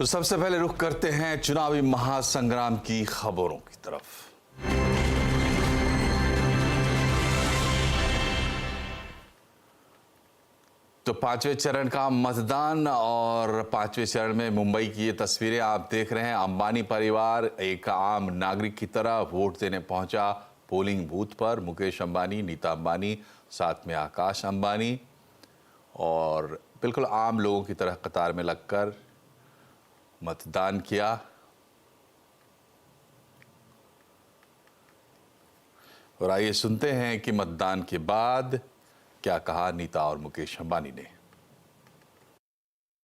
तो सबसे पहले रुख करते हैं चुनावी महासंग्राम की खबरों की तरफ। तो पांचवें चरण का मतदान और पांचवें चरण में मुंबई की ये तस्वीरें आप देख रहे हैं। अंबानी परिवार एक आम नागरिक की तरह वोट देने पहुंचा पोलिंग बूथ पर। मुकेश अंबानी, नीता अंबानी, साथ में आकाश अंबानी और बिल्कुल आम लोगों की तरह कतार में लगकर मतदान किया। और आइए सुनते हैं कि मतदान के बाद क्या कहा नीता और मुकेश अंबानी ने।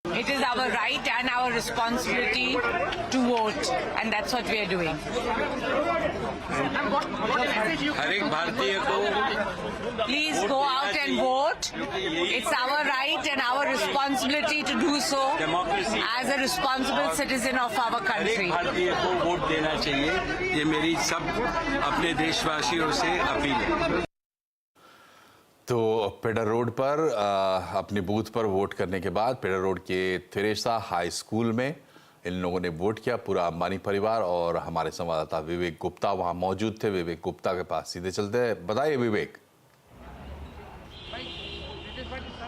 It is our right and our responsibility to vote, and that's what we are doing. हर एक भारतीय को Please go out and vote. It's our right and our responsibility to do so as a responsible citizen of our हर एक country. भारतीय को vote देना चाहिए। ये मेरी सब अपने देशवासियों से अपील है। तो पेडर रोड पर अपने बूथ पर वोट करने के बाद पेडर रोड के थेरेसा हाई स्कूल में इन लोगों ने वोट किया, पूरा अंबानी परिवार। और हमारे संवाददाता विवेक गुप्ता वहां मौजूद थे। विवेक गुप्ता के पास सीधे चलते हैं। बताइए विवेक।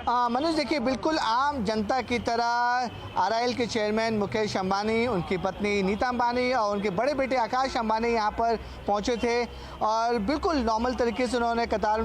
मनोज, देखिए, बिल्कुल आम जनता की तरह आरआईएल के चेयरमैन मुकेश अंबानी, उनकी पत्नी नीता अंबानी और उनके बड़े बेटे आकाश अंबानी यहाँ पर पहुँचे थे और बिल्कुल नॉर्मल तरीके से उन्होंने कतार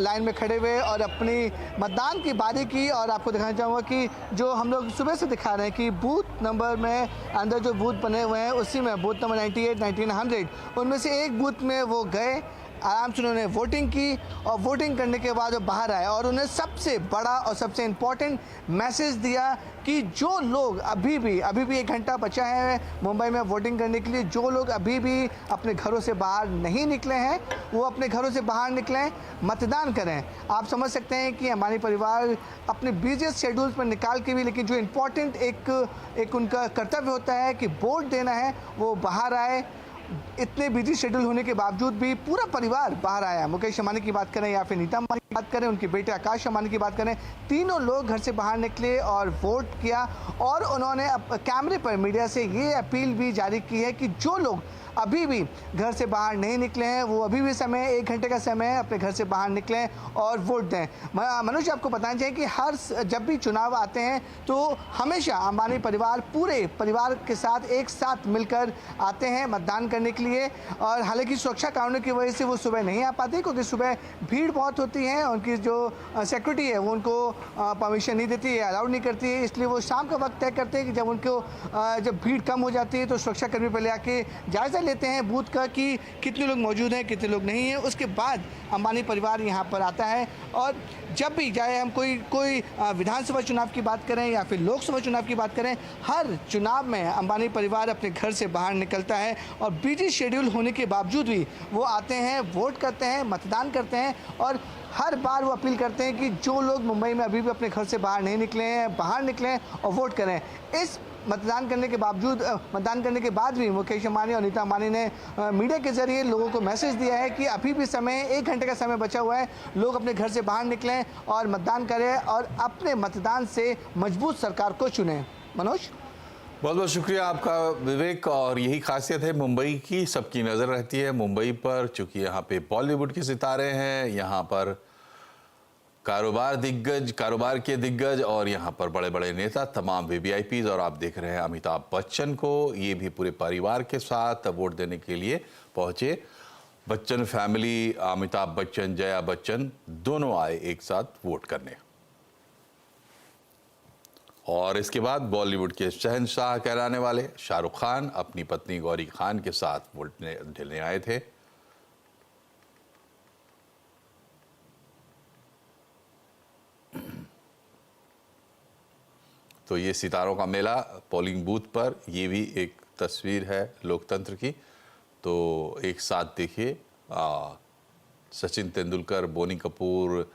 लाइन में खड़े हुए और अपनी मतदान की बारी की। और आपको दिखाना चाहूँगा कि जो हम लोग सुबह से दिखा रहे हैं कि बूथ नंबर में अंदर जो बूथ बने हुए हैं उसी में बूथ नंबर 98, 1900 उनमें से एक बूथ में वो गए, आराम से उन्होंने वोटिंग की और वोटिंग करने के बाद वो बाहर आए और उन्हें सबसे बड़ा और सबसे इम्पोर्टेंट मैसेज दिया कि जो लोग अभी भी 1 घंटा बचा है मुंबई में वोटिंग करने के लिए, जो लोग अभी भी अपने घरों से बाहर नहीं निकले हैं वो अपने घरों से बाहर निकलें, मतदान करें। आप समझ सकते हैं कि अंबानी परिवार अपने बिज़ी शेड्यूल्स पर निकाल के भी, लेकिन जो इम्पोर्टेंट एक उनका कर्तव्य होता है कि वोट देना है, वो बाहर आए। इतने बिजी शेड्यूल होने के बावजूद भी पूरा परिवार बाहर आया। मुकेश अंबानी की बात करें या फिर नीता अंबानी की बात करें, उनके बेटे आकाश अंबानी की बात करें, तीनों लोग घर से बाहर निकले और वोट किया। और उन्होंने कैमरे पर मीडिया से ये अपील भी जारी की है कि जो लोग अभी भी घर से बाहर नहीं निकले हैं वो अभी भी समय 1 घंटे का समय है, अपने घर से बाहर निकलें और वोट दें। मनोज, आपको बताना चाहिए कि जब भी चुनाव आते हैं तो हमेशा अंबानी परिवार पूरे परिवार के साथ एक साथ मिलकर आते हैं मतदान करने के लिए। और हालांकि सुरक्षा कारणों की वजह से वो सुबह नहीं आ पाते क्योंकि सुबह भीड़ बहुत होती है, उनकी जो सिक्योरिटी है वो उनको परमिशन नहीं देती है, अलाउड नहीं करती है, इसलिए वो शाम का वक्त तय करते हैं कि जब भीड़ कम हो जाती है तो सुरक्षाकर्मी पहले आके जायज़ा लेते हैं बूथ का कि कितने लोग मौजूद हैं, कितने लोग नहीं हैं। उसके बाद अंबानी परिवार यहाँ पर आता है। और जब भी चाहे हम कोई विधानसभा चुनाव की बात करें या फिर लोकसभा चुनाव की बात करें, हर चुनाव में अंबानी परिवार अपने घर से बाहर निकलता है और बिजी शेड्यूल होने के बावजूद भी वो आते हैं, वोट करते हैं, मतदान करते हैं। और हर बार वो अपील करते हैं कि जो लोग मुंबई में अभी भी अपने घर से बाहर नहीं निकले हैं, बाहर निकलें और वोट करें। इस मतदान करने के बाद भी मुकेश अंबानी और नीता अंबानी ने मीडिया के जरिए लोगों को मैसेज दिया है कि अभी भी समय 1 घंटे का समय बचा हुआ है, लोग अपने घर से बाहर निकलें और मतदान करें और अपने मतदान से मजबूत सरकार को चुनें। मनोज, बहुत बहुत शुक्रिया आपका विवेक। और यही खासियत है मुंबई की, सबकी नज़र रहती है मुंबई पर, चूँकि यहाँ पे बॉलीवुड के सितारे हैं, यहाँ पर कारोबार के दिग्गज और यहाँ पर बड़े बड़े नेता, तमाम वीवीआईपीज। और आप देख रहे हैं अमिताभ बच्चन को, ये भी पूरे परिवार के साथ वोट देने के लिए पहुँचे। बच्चन फैमिली, अमिताभ बच्चन, जया बच्चन दोनों आए एक साथ वोट करने। और इसके बाद बॉलीवुड के शहंशाह कहलाने वाले शाहरुख खान अपनी पत्नी गौरी खान के साथ वोट देने आए थे। तो ये सितारों का मेला पोलिंग बूथ पर, ये भी एक तस्वीर है लोकतंत्र की। तो एक साथ देखिए सचिन तेंदुलकर, बोनी कपूर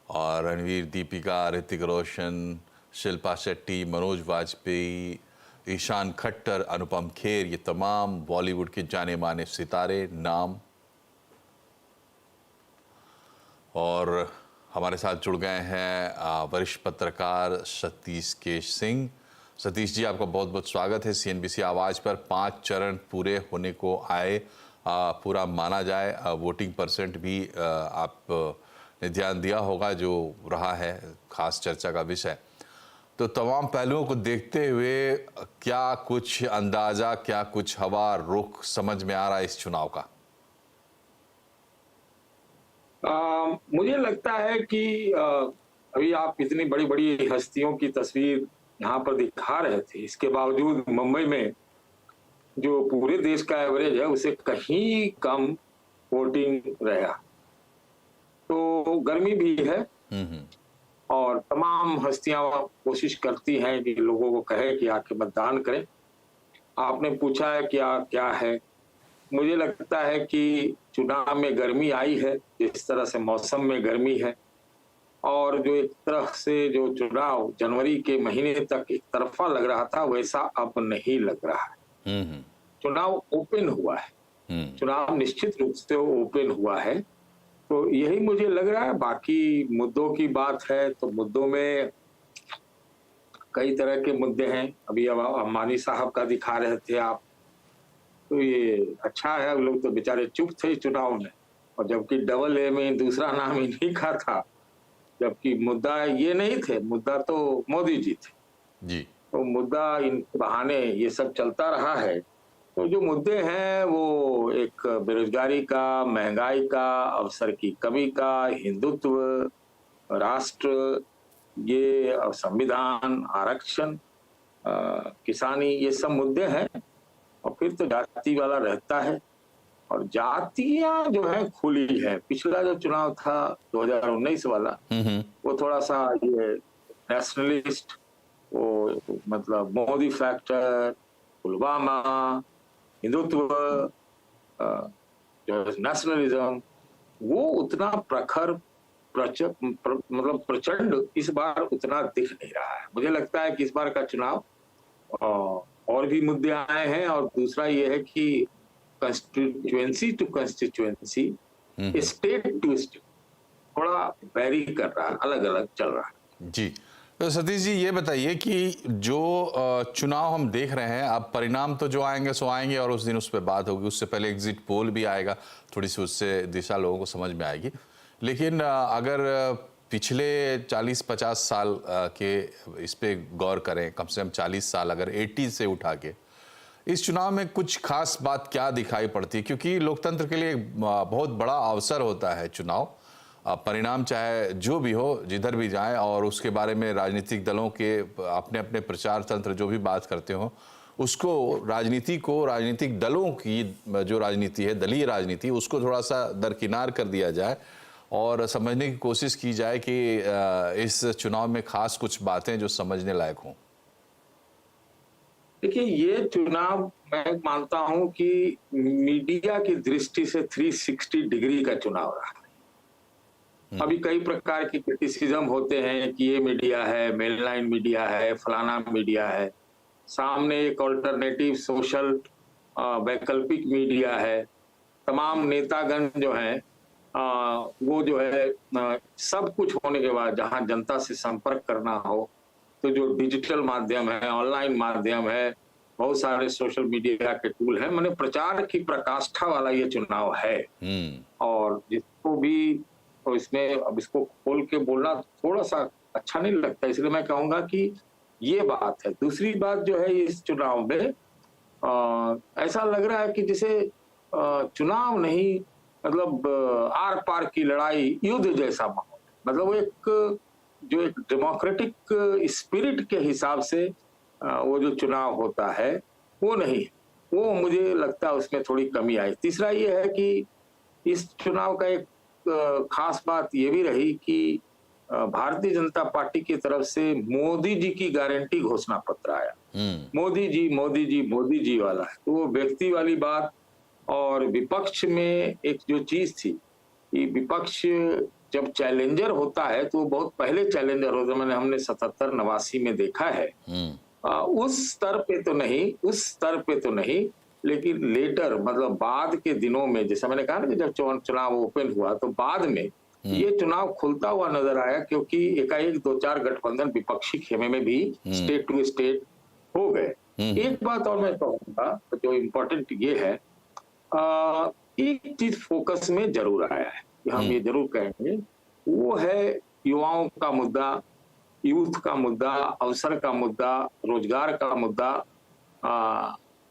और रणवीर, दीपिका, ऋतिक रोशन, शिल्पा शेट्टी, मनोज वाजपेयी, ईशान खट्टर, अनुपम खेर, ये तमाम बॉलीवुड के जाने माने सितारे नाम। और हमारे साथ जुड़ गए हैं वरिष्ठ पत्रकार सतीश केश सिंह, सतीश जी, आपका बहुत बहुत स्वागत है CNBC आवाज़ पर। 5 चरण पूरे होने को आए, पूरा माना जाए, वोटिंग परसेंट भी आपने ध्यान दिया होगा जो रहा है खास चर्चा का विषय। तो तमाम पहलुओं को देखते हुए क्या कुछ अंदाजा, क्या कुछ हवा रुख समझ में आ रहा है इस चुनाव का? मुझे लगता है कि अभी आप इतनी बड़ी बड़ी हस्तियों की तस्वीर यहाँ पर दिखा रहे थे, इसके बावजूद मुंबई में जो पूरे देश का एवरेज है उसे कहीं कम वोटिंग रहा। तो गर्मी भी है और तमाम हस्तियां कोशिश करती हैं कि लोगों को कहे कि आके मतदान करें। आपने पूछा है क्या क्या है, मुझे लगता है कि चुनाव में गर्मी आई है, जिस तरह से मौसम में गर्मी है, और जो एक तरह से जो चुनाव जनवरी के महीने तक एक तरफा लग रहा था वैसा अब नहीं लग रहा है। चुनाव ओपन हुआ है, चुनाव निश्चित रूप से ओपन हुआ है। तो यही मुझे लग रहा है। बाकी मुद्दों की बात है तो मुद्दों में कई तरह के मुद्दे हैं। अभी अब अंबानी साहब का दिखा रहे थे आप, तो ये अच्छा है, लोग तो बेचारे चुप थे इस चुनाव में, और जबकि डबल ए में दूसरा नाम इन्हीं का था, जबकि मुद्दा ये नहीं थे, मुद्दा तो मोदी जी थे जी। तो मुद्दा इन बहाने ये सब चलता रहा है। तो जो मुद्दे हैं वो एक बेरोजगारी का, महंगाई का, अवसर की कमी का, हिंदुत्व, राष्ट्र, ये संविधान, आरक्षण, किसानी, ये सब मुद्दे हैं। और फिर तो जाति वाला रहता है, और जातियां जो है खुली है। पिछला जो चुनाव था 2019 वाला, वो थोड़ा सा ये नेशनलिस्ट, वो मतलब मोदी फैक्टर, पुलवामा, हिंदुत्व, जो नेशनलिज्म, वो उतना प्रखर मतलब प्रचंड इस बार उतना दिख नहीं रहा है। मुझे लगता है कि इस बार का चुनाव और भी मुद्दे आए हैं, और दूसरा ये है कि constituency to constituency, state to state थोड़ा वेरी कर रहा है, अलग अलग चल रहा है। जी, तो सतीश जी ये बताइए कि जो चुनाव हम देख रहे हैं, अब परिणाम तो जो आएंगे सो आएंगे और उस दिन उस पर बात होगी। उससे पहले एग्जिट पोल भी आएगा, थोड़ी सी उससे दिशा लोगों को समझ में आएगी। लेकिन अगर पिछले 40-50 साल के इस पे गौर करें, कम से कम 40 साल अगर 80 से उठा के, इस चुनाव में कुछ खास बात क्या दिखाई पड़ती है? क्योंकि लोकतंत्र के लिए बहुत बड़ा अवसर होता है चुनाव, परिणाम चाहे जो भी हो, जिधर भी जाए, और उसके बारे में राजनीतिक दलों के अपने अपने प्रचार तंत्र जो भी बात करते हो, उसको राजनीति को, राजनीतिक दलों की जो राजनीति है, दलीय राजनीति, उसको थोड़ा सा दरकिनार कर दिया जाए और समझने की कोशिश की जाए कि इस चुनाव में खास कुछ बातें जो समझने लायक हों। देखिए, ये चुनाव मैं मानता हूं कि मीडिया की दृष्टि से 360 डिग्री का चुनाव रहा। अभी कई प्रकार की क्रिटिसिज्म होते हैं कि ये मीडिया है, मेनलाइन मीडिया है, फलाना मीडिया है, सामने एक ऑल्टरनेटिव सोशल वैकल्पिक मीडिया है, तमाम नेतागण जो हैं वो जो है सब कुछ होने के बाद जहां जनता से संपर्क करना हो तो जो डिजिटल माध्यम है, ऑनलाइन माध्यम है, बहुत सारे सोशल मीडिया के टूल हैं, मैंने प्रचार की प्रकाष्ठा वाला ये चुनाव है। और जिसको भी तो इसमें अब इसको खोल के बोलना थोड़ा सा अच्छा नहीं लगता, इसलिए मैं कहूंगा कि ये बात है। दूसरी बात जो है इस चुनाव में ऐसा लग रहा है कि जैसे चुनाव नहीं, मतलब आर पार की लड़ाई, युद्ध जैसा माहौल, मतलब एक जो एक डेमोक्रेटिक स्पिरिट के हिसाब से वो जो चुनाव होता है वो नहीं, वो मुझे लगता है उसमें थोड़ी कमी आई। तीसरा ये है कि इस चुनाव का एक खास बात ये भी रही कि भारतीय जनता पार्टी की तरफ से मोदी जी की गारंटी घोषणा पत्र आया। मोदी जी मोदी जी मोदी जी वाला है, तो वो व्यक्ति वाली बात। और विपक्ष में एक जो चीज थी कि विपक्ष जब चैलेंजर होता है तो बहुत पहले चैलेंजर होता है, मैंने हमने 77-89 में देखा है। उस स्तर पे तो नहीं, लेकिन लेटर मतलब बाद के दिनों में, जैसे मैंने कहा ना कि जब चुनाव ओपन हुआ तो बाद में ये चुनाव खुलता हुआ नजर आया, क्योंकि एकाएक 2-4 गठबंधन विपक्षी खेमे में भी स्टेट टू स्टेट हो गए। एक बात और मैं कहूंगा जो इम्पोर्टेंट ये है, एक चीज फोकस में जरूर आया है कि हम ये जरूर कहेंगे, वो है युवाओं का मुद्दा, यूथ का मुद्दा, अवसर का मुद्दा, रोजगार का मुद्दा।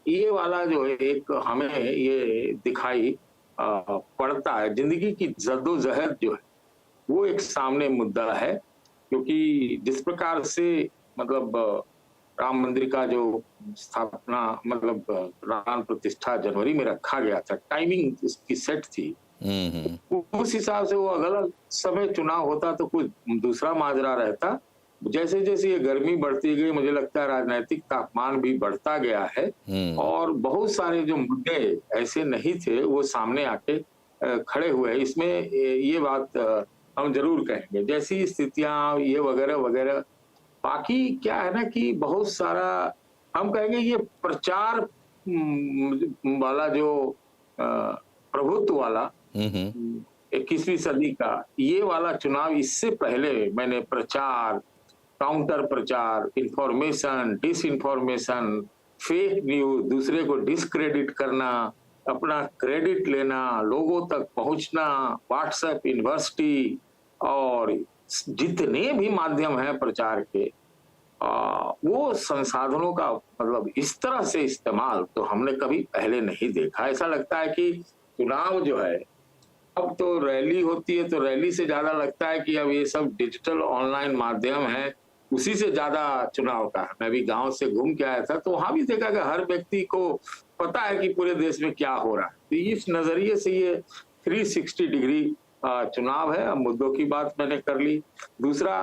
ये वाला जो है एक हमें ये दिखाई पड़ता है। जिंदगी की जद्दोजहद जो है वो एक सामने मुद्दा है, क्योंकि जिस प्रकार से मतलब राम मंदिर का जो स्थापना मतलब प्राण प्रतिष्ठा जनवरी में रखा गया था, टाइमिंग उसकी सेट थी, उस हिसाब से वो अगला समय चुनाव होता तो कुछ दूसरा माजरा रहता। जैसे जैसे ये गर्मी बढ़ती गई, मुझे लगता है राजनीतिक तापमान भी बढ़ता गया है और बहुत सारे जो मुद्दे ऐसे नहीं थे वो सामने आके खड़े हुए हैं। इसमें ये बात हम जरूर कहेंगे, जैसी स्थितियां ये वगैरह वगैरह। बाकी क्या है ना कि बहुत सारा हम कहेंगे ये प्रचार वाला जो प्रभुत्व वाला 21वीं सदी का ये वाला चुनाव, इससे पहले मैंने प्रचार, काउंटर प्रचार, इंफॉर्मेशन, डिसइंफॉर्मेशन, फेक न्यूज, दूसरे को डिस्क्रेडिट करना, अपना क्रेडिट लेना, लोगों तक पहुंचना, व्हाट्सएप, यूनिवर्सिटी और जितने भी माध्यम हैं प्रचार के, वो संसाधनों का मतलब इस तरह से इस्तेमाल तो हमने कभी पहले नहीं देखा। ऐसा लगता है कि चुनाव जो है, अब तो रैली होती है तो रैली से ज्यादा लगता है कि अब ये सब डिजिटल ऑनलाइन माध्यम है, उसी से ज्यादा चुनाव का। मैं भी गांव से घूम के आया था तो वहां भी देखा कि हर व्यक्ति को पता है कि पूरे देश में क्या हो रहा है। तो इस नजरिए से ये 360 डिग्री चुनाव है। अब मुद्दों की बात मैंने कर ली। दूसरा,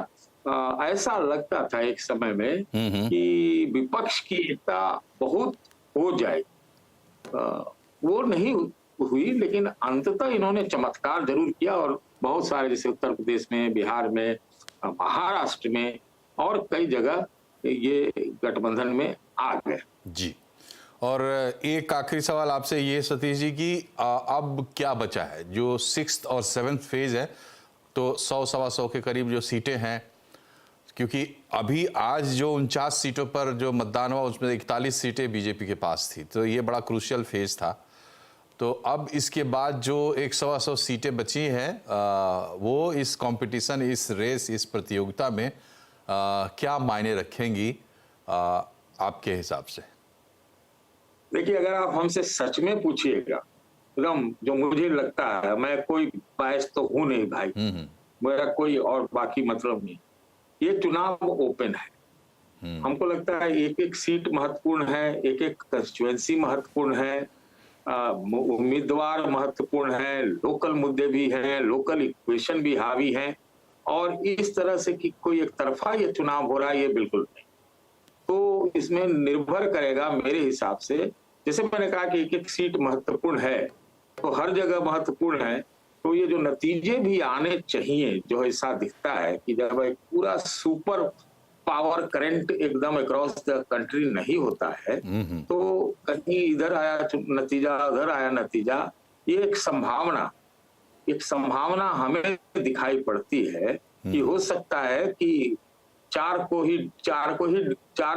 ऐसा लगता था एक समय में कि विपक्ष की एकता बहुत हो जाएगी, वो नहीं हुई, लेकिन अंततः इन्होंने चमत्कार जरूर किया और बहुत सारे जैसे उत्तर प्रदेश में, बिहार में, महाराष्ट्र में और कई जगह ये गठबंधन में आ गए। जी, और एक आखिरी सवाल आपसे ये सतीश जी की अब क्या बचा है? जो 6th और 7th फेज है तो 100-125 के करीब जो सीटें हैं, क्योंकि अभी आज जो 49 सीटों पर जो मतदान हुआ उसमें 41 सीटें बीजेपी के पास थी, तो ये बड़ा क्रूशियल फेज था। तो अब इसके बाद जो 100-125 सीटें बची हैं, वो इस कंपटीशन, इस रेस, इस प्रतियोगिता में क्या मायने रखेंगी आपके हिसाब से? देखिए, अगर आप हमसे सच में पूछिएगा, एकदम जो मुझे लगता है, मैं कोई बायस तो हूं नहीं भाई, मेरा कोई और बाकी मतलब नहीं, ये चुनाव ओपन है। हमको लगता है एक एक सीट महत्वपूर्ण है, एक एक कंस्टिट्यूएंसी महत्वपूर्ण है, उम्मीदवार महत्वपूर्ण है, लोकल मुद्दे भी हैं, लोकल इक्वेशन भी हावी हैं, और इस तरह से कि कोई एक तरफा ये चुनाव हो रहा है, ये बिल्कुल नहीं। तो इसमें निर्भर करेगा मेरे हिसाब से, जैसे मैंने कहा कि एक एक सीट महत्वपूर्ण है, तो हर जगह महत्वपूर्ण है, तो ये जो नतीजे भी आने चाहिए, जो ऐसा दिखता है कि जब एक पूरा सुपर पावर करंट एकदम अक्रॉस द कंट्री नहीं होता है, तो कहीं इधर आया नतीजा, उधर आया नतीजा, ये एक संभावना हमें दिखाई पड़ती है कि हो सकता है कि चार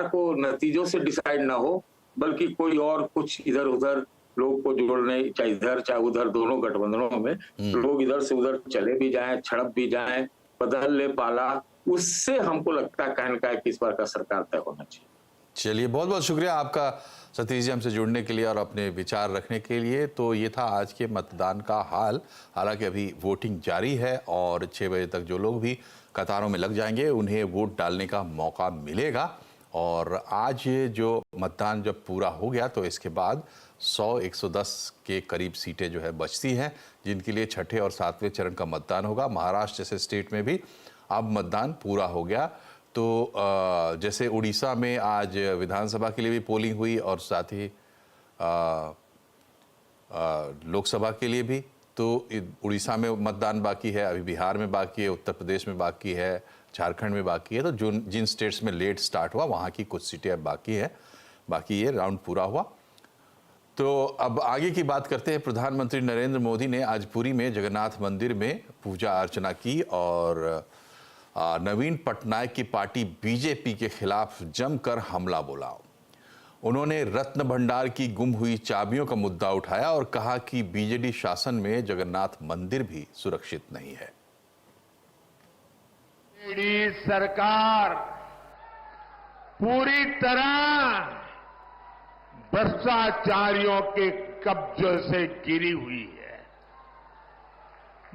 को नतीजों से डिसाइड ना हो, बल्कि कोई और कुछ इधर उधर लोग को जोड़ने, चाहे इधर चाहे उधर, दोनों गठबंधनों में लोग इधर से उधर चले भी जाएं, छड़प भी जाएं, बदल ले पाला, उससे हमको लगता है कहने का कि इस बार का सरकार तय होना चाहिए। चलिए, बहुत बहुत शुक्रिया आपका सतीश जी हमसे जुड़ने के लिए और अपने विचार रखने के लिए। तो ये था आज के मतदान का हाल। हालांकि अभी वोटिंग जारी है और 6 बजे तक जो लोग भी कतारों में लग जाएंगे उन्हें वोट डालने का मौका मिलेगा। और आज जो मतदान जब पूरा हो गया तो इसके बाद 100-110 के करीब सीटें जो है बचती हैं, जिनके लिए छठे और 7वें चरण का मतदान होगा। महाराष्ट्र जैसे स्टेट में भी अब मतदान पूरा हो गया। तो जैसे उड़ीसा में आज विधानसभा के लिए भी पोलिंग हुई और साथ ही लोकसभा के लिए भी, तो उड़ीसा में मतदान बाकी है, अभी बिहार में बाकी है, उत्तर प्रदेश में बाकी है, झारखंड में बाकी है। तो जिन स्टेट्स में लेट स्टार्ट हुआ वहाँ की कुछ सीटें अब बाकी है, बाकी ये राउंड पूरा हुआ। तो अब आगे की बात करते हैं। प्रधानमंत्री नरेंद्र मोदी ने आज पुरी में जगन्नाथ मंदिर में पूजा अर्चना की और नवीन पटनायक की पार्टी बीजेपी के खिलाफ जमकर हमला बोला। उन्होंने रत्न भंडार की गुम हुई चाबियों का मुद्दा उठाया और कहा कि बीजेडी शासन में जगन्नाथ मंदिर भी सुरक्षित नहीं है। बीजेडी सरकार पूरी तरह भ्रष्टाचारियों के कब्जे से घिरी हुई है।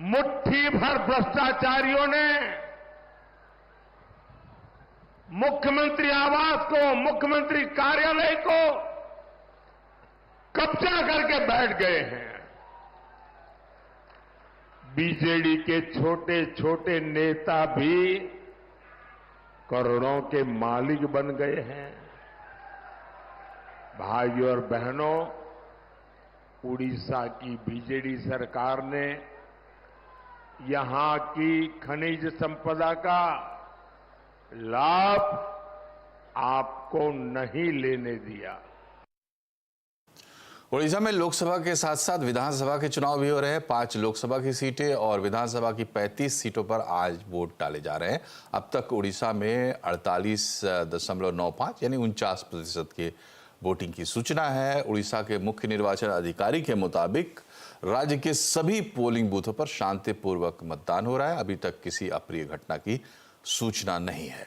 मुट्ठी भर भ्रष्टाचारियों ने मुख्यमंत्री आवास को, मुख्यमंत्री कार्यालय को कब्जा करके बैठ गए हैं। बीजेडी के छोटे छोटे नेता भी करोड़ों के मालिक बन गए हैं। भाइयों और बहनों, उड़ीसा की बीजेडी सरकार ने यहां की खनिज संपदा का लाभ आपको नहीं लेने दिया। उड़ीसा में लोकसभा के साथ साथ विधानसभा के चुनाव भी हो रहे हैं। 5 लोकसभा की सीटें और विधानसभा की 35 सीटों पर आज वोट डाले जा रहे हैं। अब तक उड़ीसा में 48.95 यानी 49% के वोटिंग की सूचना है। उड़ीसा के मुख्य निर्वाचन अधिकारी के मुताबिक राज्य के सभी पोलिंग बूथों पर शांतिपूर्वक मतदान हो रहा है। अभी तक किसी अप्रिय घटना की सूचना नहीं है।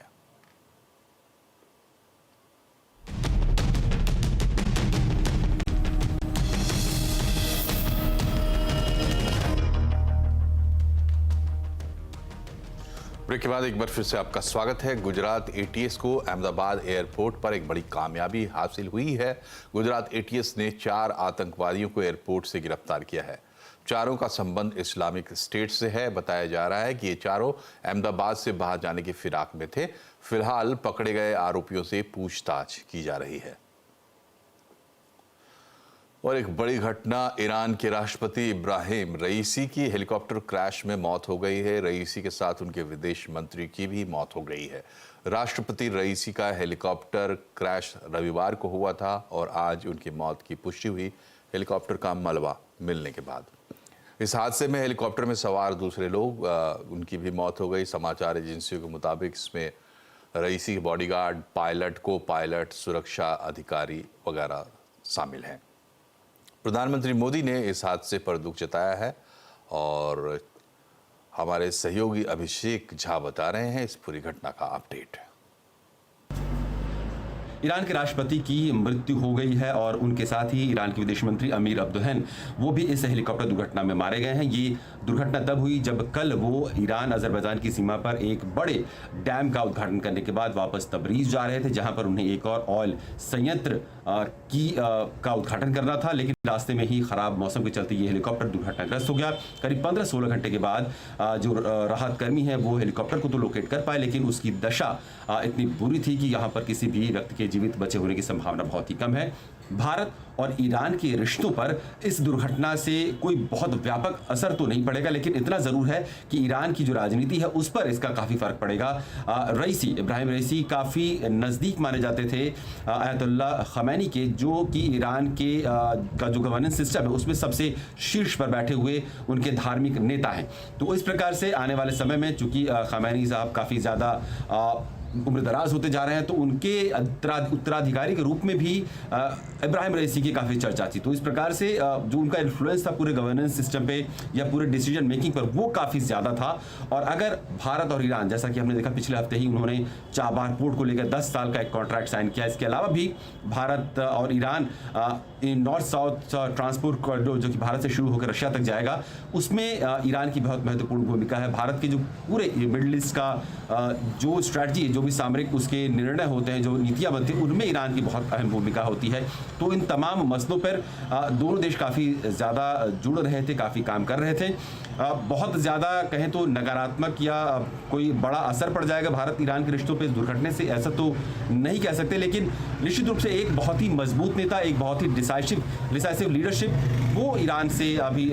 ब्रेक के बाद एक बार फिर से आपका स्वागत है। गुजरात एटीएस को अहमदाबाद एयरपोर्ट पर एक बड़ी कामयाबी हासिल हुई है। गुजरात एटीएस ने 4 आतंकवादियों को एयरपोर्ट से गिरफ्तार किया है। चारों का संबंध इस्लामिक स्टेट से है। बताया जा रहा है कि ये चारों अहमदाबाद से बाहर जाने की फिराक में थे। फिलहाल पकड़े गए आरोपियों से पूछताछ की जा रही है। और एक बड़ी घटना, ईरान के राष्ट्रपति इब्राहिम रईसी की हेलीकॉप्टर क्रैश में मौत हो गई है। रईसी के साथ उनके विदेश मंत्री की भी मौत हो गई है। राष्ट्रपति रईसी का हेलीकॉप्टर क्रैश रविवार को हुआ था और आज उनकी मौत की पुष्टि हुई हेलीकॉप्टर का मलबा मिलने के बाद। इस हादसे में हेलीकॉप्टर में सवार दूसरे लोग उनकी भी मौत हो गई। समाचार एजेंसियों के मुताबिक इसमें रईसी के बॉडीगार्ड, पायलट, को पायलट, सुरक्षा अधिकारी वगैरह शामिल हैं। प्रधानमंत्री मोदी ने इस हादसे पर दुख जताया है और हमारे सहयोगी अभिषेक झा बता रहे हैं इस पूरी घटना का अपडेट। ईरान के राष्ट्रपति की मृत्यु हो गई है और उनके साथ ही ईरान के विदेश मंत्री अमीर अब्दुल्लाहियान वो भी इस हेलीकॉप्टर दुर्घटना में मारे गए हैं। ये दुर्घटना तब हुई जब कल वो ईरान अजरबैजान की सीमा पर एक बड़े डैम का उद्घाटन करने के बाद वापस तबरीज जा रहे थे, जहां पर उन्हें एक और ऑयल संयंत्र का उद्घाटन करना था, लेकिन रास्ते में ही खराब मौसम के चलते ये हेलीकॉप्टर दुर्घटनाग्रस्त हो गया। करीब 15-16 घंटे के बाद जो राहत कर्मी है वो हेलीकॉप्टर को तो लोकेट कर पाए, लेकिन उसकी दशा इतनी बुरी थी कि यहाँ पर किसी भी व्यक्ति के जीवित बचे होने की संभावना बहुत ही कम है। भारत और ईरान के रिश्तों पर इस दुर्घटना से कोई बहुत व्यापक असर तो नहीं पड़ेगा, लेकिन इतना जरूर है कि ईरान की जो राजनीति है उस पर इसका काफी फर्क पड़ेगा। रईसी, इब्राहिम रईसी काफी नजदीक माने जाते थे अयतुल्ला खमैनी के, जो कि ईरान के का जो गवर्नेंस सिस्टम है उसमें सबसे शीर्ष पर बैठे हुए उनके धार्मिक नेता हैं। तो इस प्रकार से आने वाले समय में चूंकि खमैनी साहब काफी ज्यादा उम्रदराज होते जा रहे हैं, तो उनके उत्तराधिकारी के रूप में भी इब्राहिम रईसी की काफ़ी चर्चा थी। तो इस प्रकार से जो उनका इन्फ्लुएंस था पूरे गवर्नेंस सिस्टम पे या पूरे डिसीजन मेकिंग पर, वो काफ़ी ज़्यादा था। और अगर भारत और ईरान, जैसा कि हमने देखा पिछले हफ्ते ही उन्होंने चाबहार पोर्ट को लेकर 10 साल का एक कॉन्ट्रैक्ट साइन किया। इसके अलावा भी भारत और Iran north south transport corridor जो कि भारत से शुरू होकर रशिया तक जाएगा, उसमें ईरान की बहुत महत्वपूर्ण भूमिका है। भारत के जो पूरे मिडिल ईस्ट का जो स्ट्रैटेजी, जो भी सामरिक उसके निर्णय होते हैं, जो नीतियां बनती हैं, उनमें ईरान की बहुत अहम भूमिका होती है। तो इन तमाम मसलों पर दोनों देश काफ़ी ज़्यादा जुड़ रहे थे, काफ़ी काम कर रहे थे। बहुत ज़्यादा कहें तो नकारात्मक या कोई बड़ा असर पड़ जाएगा भारत ईरान के रिश्तों पर दुर्घटना से, ऐसा तो नहीं कह सकते, लेकिन निश्चित रूप से एक बहुत ही मजबूत नेता, एक बहुत ही डिसाइसिव लीडरशिप, वो ईरान से अभी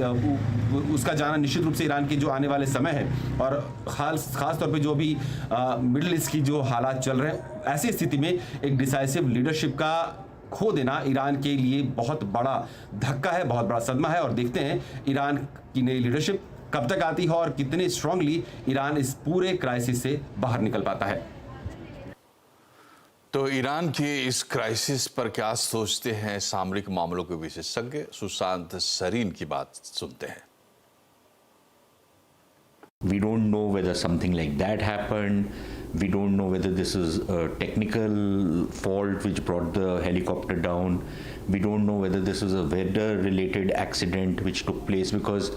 उसका जाना निश्चित रूप से ईरान के जो आने वाले समय है और खास तौर पे जो भी मिडिल ईस्ट की जो हालात चल रहे हैं, ऐसी स्थिति में एक डिसाइसिव लीडरशिप का खो देना ईरान के लिए बहुत बड़ा धक्का है, बहुत बड़ा सदमा है। और देखते हैं ईरान की नई लीडरशिप कब तक आती है और कितने स्ट्रांगली ईरान इस पूरे क्राइसिस से बाहर निकल पाता है। तो ईरान के इस क्राइसिस पर क्या सोचते हैं सामरिक मामलों के विशेषज्ञ? सुशांत सरीन की बात सुनते हैं। We don't know whether something like that happened. We don't know whether this is a technical fault which brought the helicopter down. We don't know whether this is a weather-related accident which took place, because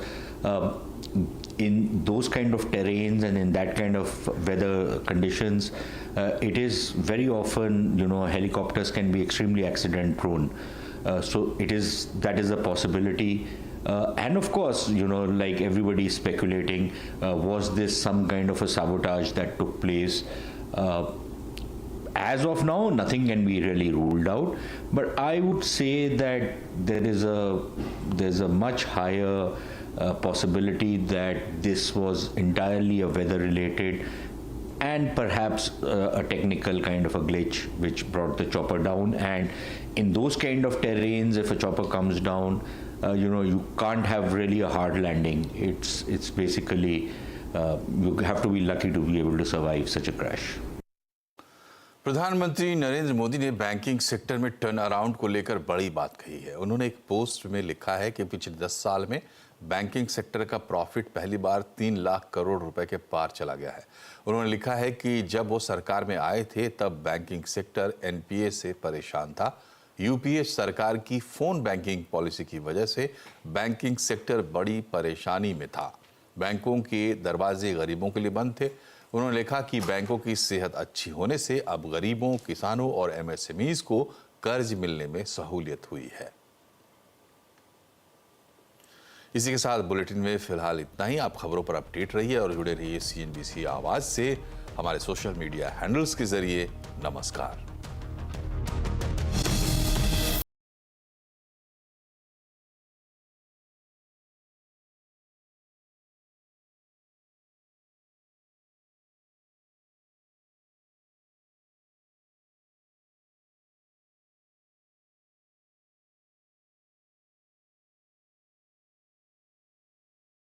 in those kind of terrains and in that kind of weather conditions, it is very often, helicopters can be extremely accident prone. So that is a possibility. And of course, like everybody is speculating, was this some kind of a sabotage that took place? As of now, nothing can be really ruled out, but I would say that there's a much higher possibility that this was entirely a weather-related and perhaps a technical kind of a glitch which brought the chopper down. And in those kind of terrains, if a chopper comes down, you can't have really a hard landing. It's basically you have to be lucky to be able to survive such a crash. प्रधानमंत्री नरेंद्र मोदी ने banking sector में turn around को लेकर बड़ी बात कही है। उन्होंने एक पोस्ट में लिखा है कि पिछले 10 साल में बैंकिंग सेक्टर का प्रॉफिट पहली बार 3 लाख करोड़ रुपए के पार चला गया है। उन्होंने लिखा है कि जब वो सरकार में आए थे तब बैंकिंग सेक्टर एनपीए से परेशान था। यूपीए सरकार की फोन बैंकिंग पॉलिसी की वजह से बैंकिंग सेक्टर बड़ी परेशानी में था। बैंकों के दरवाजे गरीबों के लिए बंद थे। उन्होंने लिखा कि बैंकों की सेहत अच्छी होने से अब गरीबों, किसानों और एमएसएमईज को कर्ज मिलने में सहूलियत हुई है। इसी के साथ बुलेटिन में फिलहाल इतना ही। आप खबरों पर अपडेट रहिए और जुड़े रहिए सीएनबीसी आवाज से हमारे सोशल मीडिया हैंडल्स के जरिए। नमस्कार।